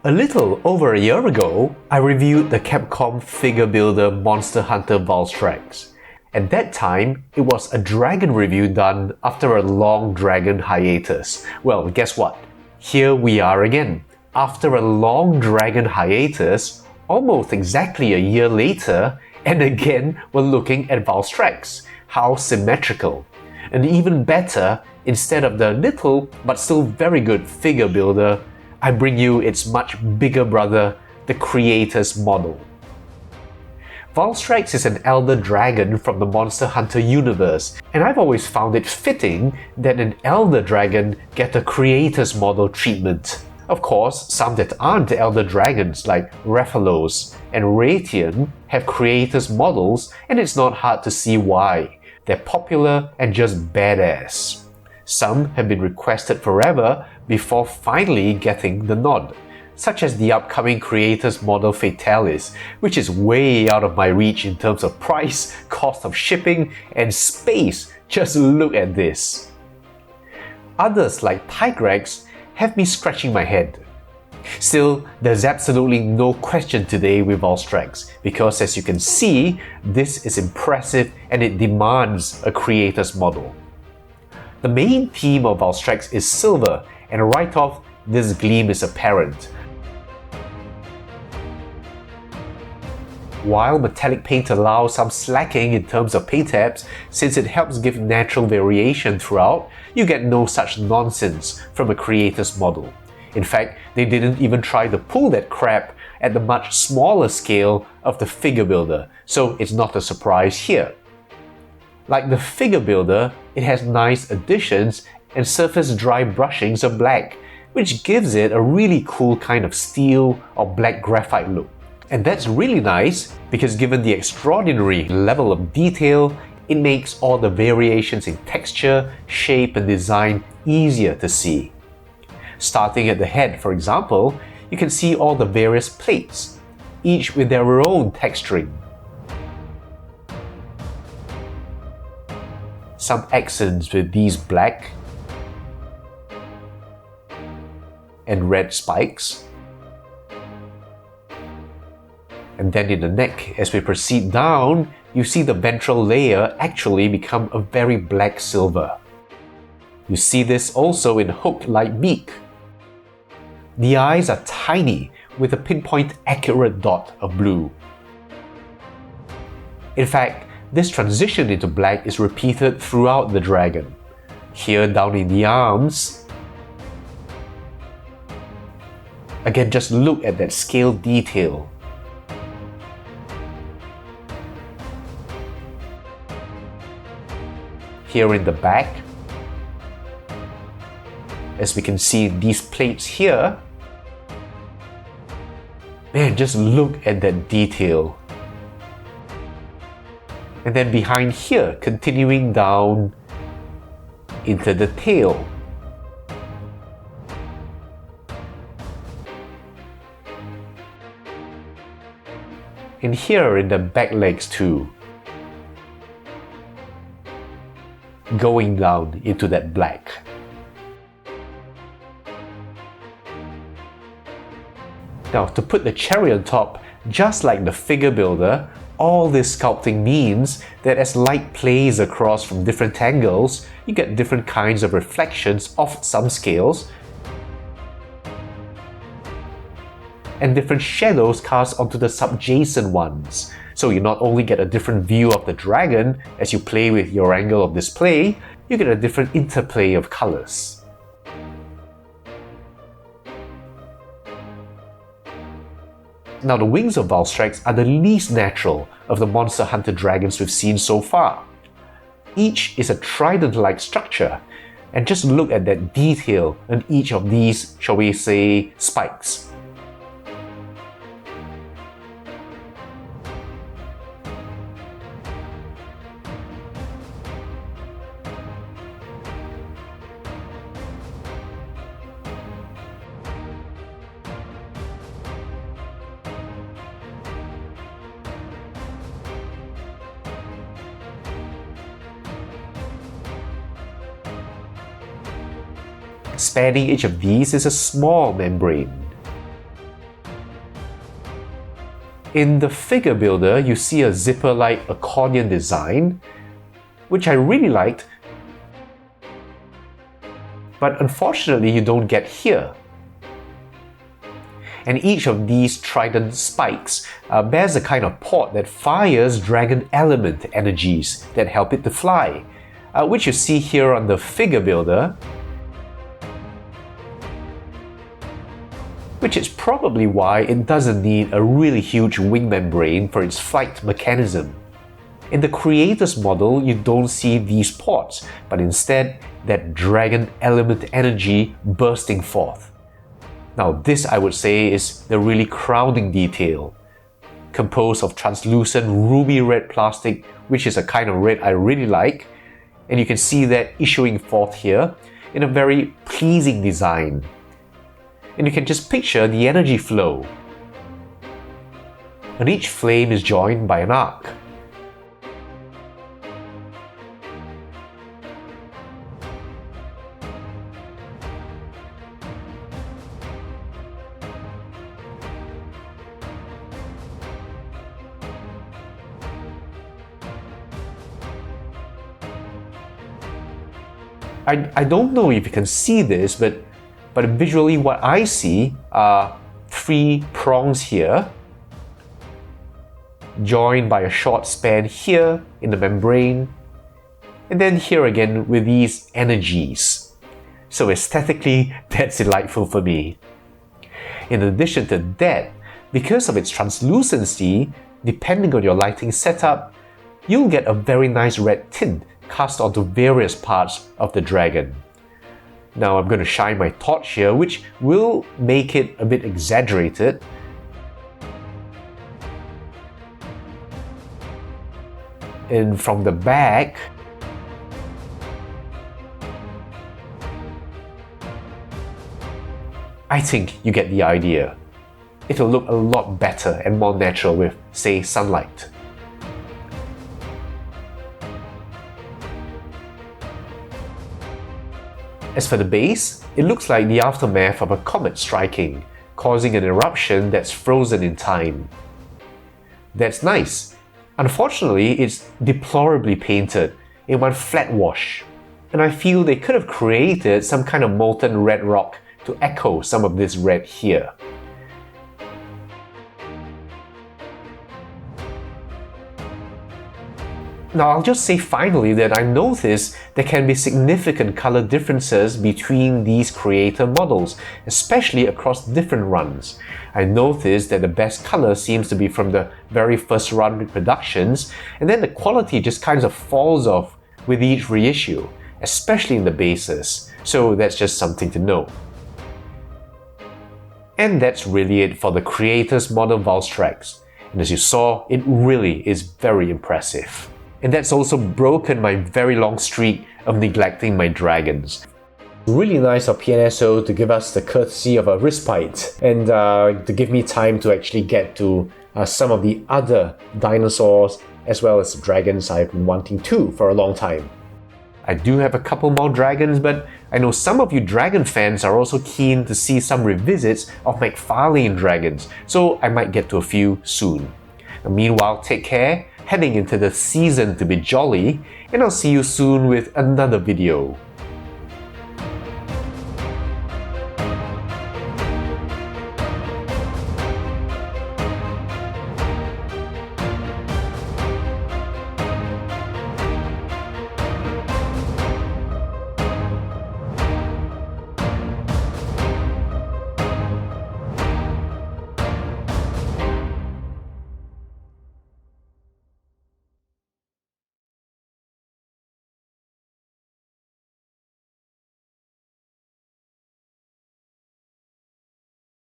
A little over a year ago, I reviewed the Capcom figure builder Monster Hunter Valstrax. At that time, it was a dragon review done after a long dragon hiatus. Well, guess what? Here we are again. After a long dragon hiatus, almost exactly a year later, and again we're looking at Valstrax. How symmetrical. And even better, instead of the little but still very good figure builder, I bring you its much bigger brother, the creator's model. Valstrax is an Elder Dragon from the Monster Hunter universe, and I've always found it fitting that an Elder Dragon get a creator's model treatment. Of course, some that aren't Elder Dragons like Rathalos and Raytheon have creators models, and it's not hard to see why. They're popular and just badass. Some have been requested forever before finally getting the nod, such as the upcoming creators model Fatalis, which is way out of my reach in terms of price, cost of shipping, and space. Just look at this. Others like Tigrex have me scratching my head. Still, there's absolutely no question today with Valstrax, because as you can see, this is impressive and it demands a creator's model. The main theme of Valstrax is silver, and right off, this gleam is apparent. While metallic paint allows some slacking in terms of paint apps, since it helps give natural variation throughout, you get no such nonsense from a creator's model. In fact, they didn't even try to pull that crap at the much smaller scale of the figure builder, so it's not a surprise here. Like the figure builder, it has nice additions and surface dry brushings of black, which gives it a really cool kind of steel or black graphite look. And that's really nice because given the extraordinary level of detail, it makes all the variations in texture, shape and design easier to see. Starting at the head, for example, you can see all the various plates, each with their own texturing. Some accents with these black and red spikes. And then in the neck, as we proceed down, you see the ventral layer actually become a very black silver. You see this also in hook-like beak. The eyes are tiny with a pinpoint accurate dot of blue. In fact, this transition into black is repeated throughout the dragon. Here down in the arms. Again, just look at that scale detail. Here in the back, as we can see these plates here, man, just look at that detail. And then behind here, continuing down into the tail. And here in the back legs too. Going down into that black. Now, to put the cherry on top, just like the figure builder, all this sculpting means that as light plays across from different angles, you get different kinds of reflections of some scales, and different shadows cast onto the subjacent ones. So you not only get a different view of the dragon as you play with your angle of display, you get a different interplay of colors. Now the wings of Valstrax are the least natural of the Monster Hunter dragons we've seen so far. Each is a trident-like structure, and just look at that detail on each of these, shall we say, spikes. Spanning each of these is a small membrane. In the figure builder, you see a zipper-like accordion design, which I really liked, but unfortunately you don't get here. And each of these trident spikes bears a kind of port that fires dragon element energies that help it to fly, which you see here on the figure builder, which is probably why it doesn't need a really huge wing membrane for its flight mechanism. In the creator's model, you don't see these ports, but instead that dragon element energy bursting forth. Now this, I would say, is the really crowning detail. Composed of translucent ruby red plastic, which is a kind of red I really like, and you can see that issuing forth here in a very pleasing design. And you can just picture the energy flow. And each flame is joined by an arc. I don't know if you can see this, but visually what I see are 3 prongs here, joined by a short span here in the membrane, and then here again with these energies. So aesthetically, that's delightful for me. In addition to that, because of its translucency, depending on your lighting setup, you'll get a very nice red tint cast onto various parts of the dragon. Now I'm going to shine my torch here, which will make it a bit exaggerated. And from the back, I think you get the idea. It'll look a lot better and more natural with, say, sunlight. As for the base, it looks like the aftermath of a comet striking, causing an eruption that's frozen in time. That's nice. Unfortunately, it's deplorably painted in one flat wash, and I feel they could have created some kind of molten red rock to echo some of this red here. Now I'll just say finally that I noticed there can be significant color differences between these creator models, especially across different runs. I noticed that the best color seems to be from the very first run reproductions, and then the quality just kind of falls off with each reissue, especially in the bases, so that's just something to know. And that's really it for the creator's model Valstrax, and as you saw, it really is very impressive. And that's also broken my very long streak of neglecting my dragons. Really nice of PNSO to give us the courtesy of a respite and to give me time to actually get to some of the other dinosaurs as well as dragons I've been wanting to for a long time. I do have a couple more dragons, but I know some of you dragon fans are also keen to see some revisits of McFarlane dragons, so I might get to a few soon. And meanwhile, take care, heading into the season to be jolly, and I'll see you soon with another video.